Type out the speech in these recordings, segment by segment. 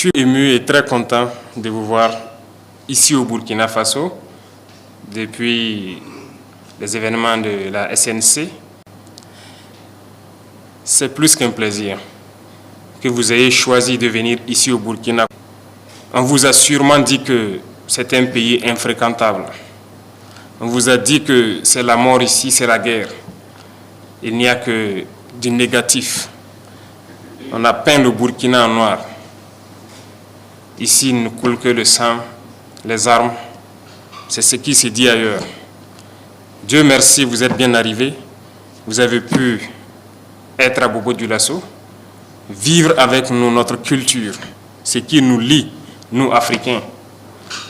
suis ému et très content de vous voir ici au Burkina Faso depuis les événements de la SNC. C'est plus qu'un plaisir que vous ayez choisi de venir ici au Burkina. On vous a sûrement dit que c'est un pays infréquentable. On vous a dit que c'est la mort ici, c'est la guerre. Il n'y a que du négatif. On a peint le Burkina en noir. Ici, il ne coule que le sang, les armes. C'est ce qui se dit ailleurs. Dieu merci, vous êtes bien arrivés. Vous avez pu être à Bobo-Dioulasso, vivre avec nous notre culture, ce qui nous lie, nous Africains.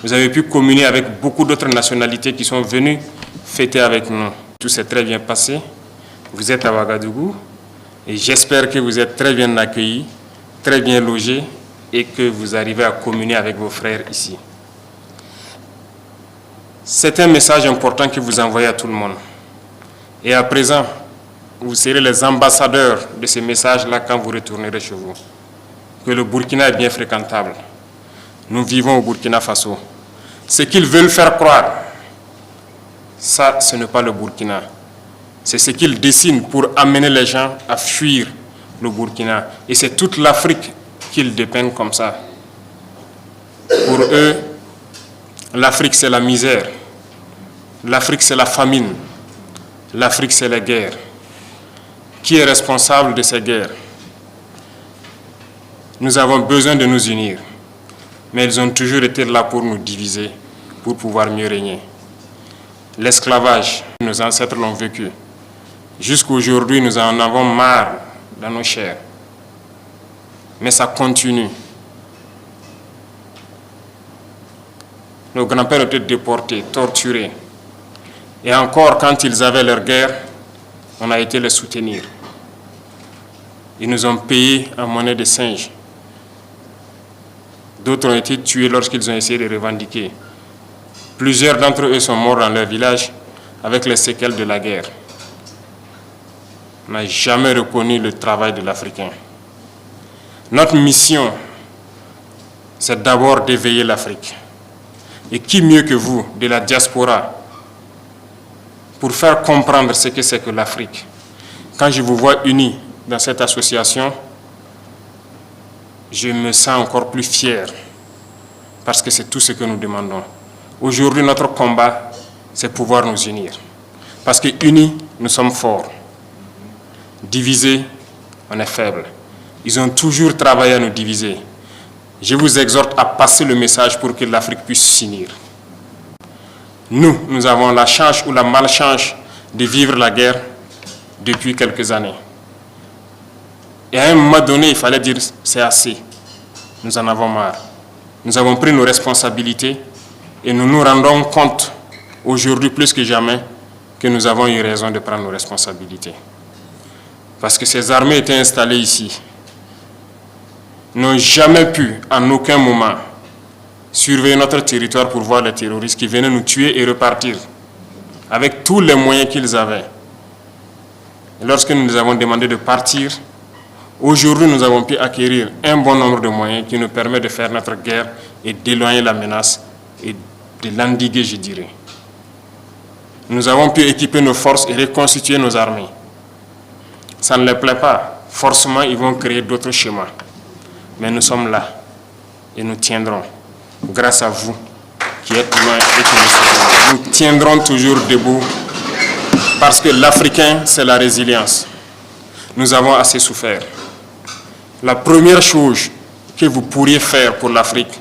Vous avez pu communier avec beaucoup d'autres nationalités qui sont venues fêter avec nous. Tout s'est très bien passé. Vous êtes à Ouagadougou et j'espère que vous êtes très bien accueillis, très bien logés et que vous arrivez à communier avec vos frères ici. C'est un message important que vous envoyez à tout le monde. Et à présent, vous serez les ambassadeurs de ce message-là quand vous retournerez chez vous. Que le Burkina est bien fréquentable. Nous vivons au Burkina Faso. Ce qu'ils veulent faire croire, ça, ce n'est pas le Burkina. C'est ce qu'ils dessinent pour amener les gens à fuir le Burkina. Et c'est toute l'Afrique qu'ils dépeignent comme ça. Pour eux, l'Afrique, c'est la misère. L'Afrique, c'est la famine. L'Afrique, c'est la guerre. Qui est responsable de ces guerres? Nous avons besoin de nous unir. Mais ils ont toujours été là pour nous diviser, pour pouvoir mieux régner. L'esclavage, nos ancêtres l'ont vécu. Jusqu'aujourd'hui, nous en avons marre dans nos chairs. Mais ça continue. Nos grands-pères étaient déportés, torturés. Et encore, quand ils avaient leur guerre, on a été les soutenir. Ils nous ont payé en monnaie de singe. D'autres ont été tués lorsqu'ils ont essayé de revendiquer. Plusieurs d'entre eux sont morts dans leur village avec les séquelles de la guerre. On n'a jamais reconnu le travail de l'Africain. Notre mission, c'est d'abord d'éveiller l'Afrique. Et qui mieux que vous, de la diaspora, pour faire comprendre ce que c'est que l'Afrique. Quand je vous vois unis dans cette association, je me sens encore plus fier, parce que c'est tout ce que nous demandons. Aujourd'hui, notre combat, c'est pouvoir nous unir. Parce que unis, nous sommes forts. Divisés, on est faible. Ils ont toujours travaillé à nous diviser. Je vous exhorte à passer le message pour que l'Afrique puisse s'unir. Nous avons la chance ou la malchance de vivre la guerre depuis quelques années. Et à un moment donné, il fallait dire c'est assez. Nous en avons marre. Nous avons pris nos responsabilités et nous nous rendons compte aujourd'hui plus que jamais que nous avons eu raison de prendre nos responsabilités. Parce que ces armées étaient installées ici, n'ont jamais pu, en aucun moment, surveiller notre territoire pour voir les terroristes qui venaient nous tuer et repartir, avec tous les moyens qu'ils avaient. Et lorsque nous les avons demandé de partir, aujourd'hui nous avons pu acquérir un bon nombre de moyens qui nous permettent de faire notre guerre et d'éloigner la menace et de l'endiguer, je dirais. Nous avons pu équiper nos forces et reconstituer nos armées. Ça ne les plaît pas. Forcément, ils vont créer d'autres schémas. Mais nous sommes là et nous tiendrons. Grâce à vous qui êtes loin et qui nous soutenez. Nous tiendrons toujours debout parce que l'Africain, c'est la résilience. Nous avons assez souffert. La première chose que vous pourriez faire pour l'Afrique,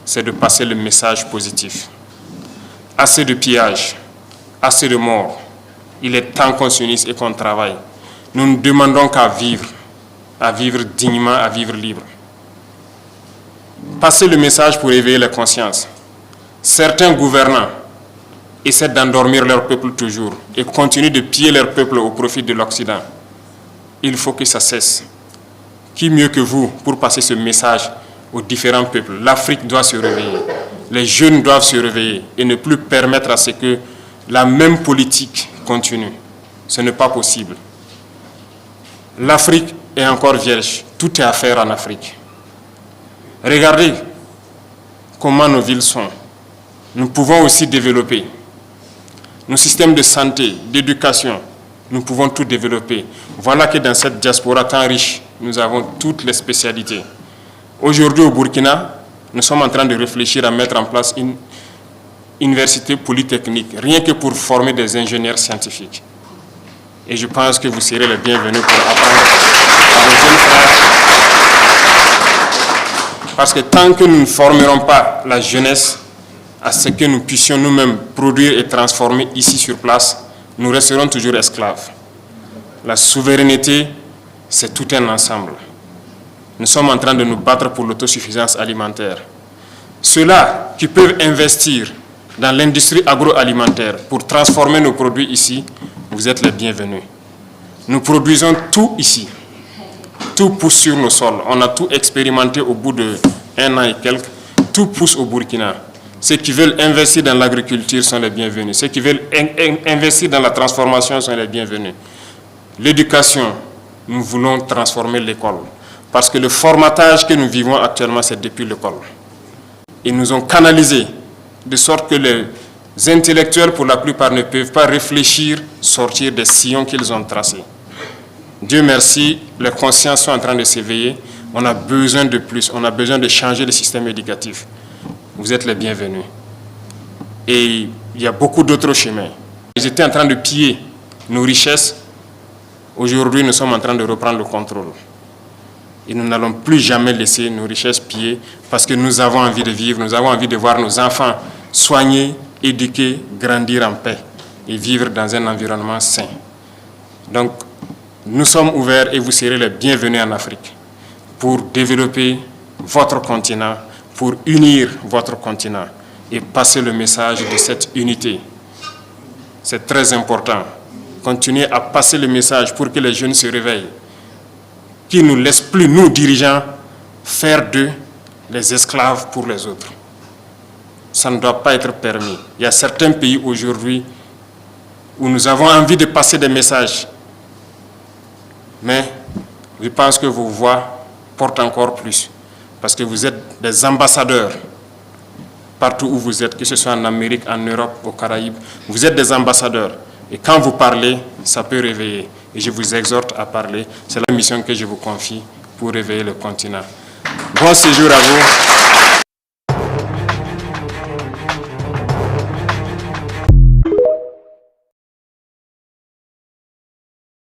c'est de passer le message positif. Assez de pillages, assez de morts. Il est temps qu'on s'unisse et qu'on travaille. Nous ne demandons qu'à vivre dignement, à vivre libre. Passez le message pour éveiller les consciences. Certains gouvernants essaient d'endormir leur peuple toujours et continuent de piller leur peuple au profit de l'Occident. Il faut que ça cesse. Qui mieux que vous pour passer ce message aux différents peuples? L'Afrique doit se réveiller. Les jeunes doivent se réveiller et ne plus permettre à ce que la même politique continue. Ce n'est pas possible. L'Afrique est encore vierge. Tout est à faire en Afrique. Regardez comment nos villes sont. Nous pouvons aussi développer. Nos systèmes de santé, d'éducation, nous pouvons tout développer. Voilà que dans cette diaspora tant riche, nous avons toutes les spécialités. Aujourd'hui au Burkina, nous sommes en train de réfléchir à mettre en place une université polytechnique, rien que pour former des ingénieurs scientifiques. Et je pense que vous serez les bienvenus pour apprendre à nos jeunes frères. Parce que tant que nous ne formerons pas la jeunesse à ce que nous puissions nous-mêmes produire et transformer ici sur place, nous resterons toujours esclaves. La souveraineté, c'est tout un ensemble. Nous sommes en train de nous battre pour l'autosuffisance alimentaire. Ceux-là qui peuvent investir dans l'industrie agroalimentaire pour transformer nos produits ici, vous êtes les bienvenus. Nous produisons tout ici. Tout pousse sur nos sols. On a tout expérimenté au bout d'1 an et quelques. Tout pousse au Burkina. Ceux qui veulent investir dans l'agriculture sont les bienvenus. Ceux qui veulent investir dans la transformation sont les bienvenus. L'éducation, nous voulons transformer l'école. Parce que le formatage que nous vivons actuellement, c'est depuis l'école. Ils nous ont canalisés, de sorte que les intellectuels, pour la plupart, ne peuvent pas réfléchir, sortir des sillons qu'ils ont tracés. Dieu merci, les consciences sont en train de s'éveiller. On a besoin de plus, on a besoin de changer le système éducatif. Vous êtes les bienvenus. Et il y a beaucoup d'autres chemins. Ils étaient en train de piller nos richesses. Aujourd'hui, nous sommes en train de reprendre le contrôle. Et nous n'allons plus jamais laisser nos richesses piller parce que nous avons envie de vivre, nous avons envie de voir nos enfants soignés, éduqués, grandir en paix et vivre dans un environnement sain. Donc, nous sommes ouverts et vous serez les bienvenus en Afrique pour développer votre continent, pour unir votre continent et passer le message de cette unité. C'est très important. Continuez à passer le message pour que les jeunes se réveillent, qui ne nous laissent plus, nous dirigeants, faire d'eux les esclaves pour les autres. Ça ne doit pas être permis. Il y a certains pays aujourd'hui où nous avons envie de passer des messages. Mais je pense que vos voix portent encore plus. Parce que vous êtes des ambassadeurs partout où vous êtes, que ce soit en Amérique, en Europe, aux Caraïbes. Vous êtes des ambassadeurs. Et quand vous parlez, ça peut réveiller. Et je vous exhorte à parler. C'est la mission que je vous confie pour réveiller le continent. Bon séjour à vous.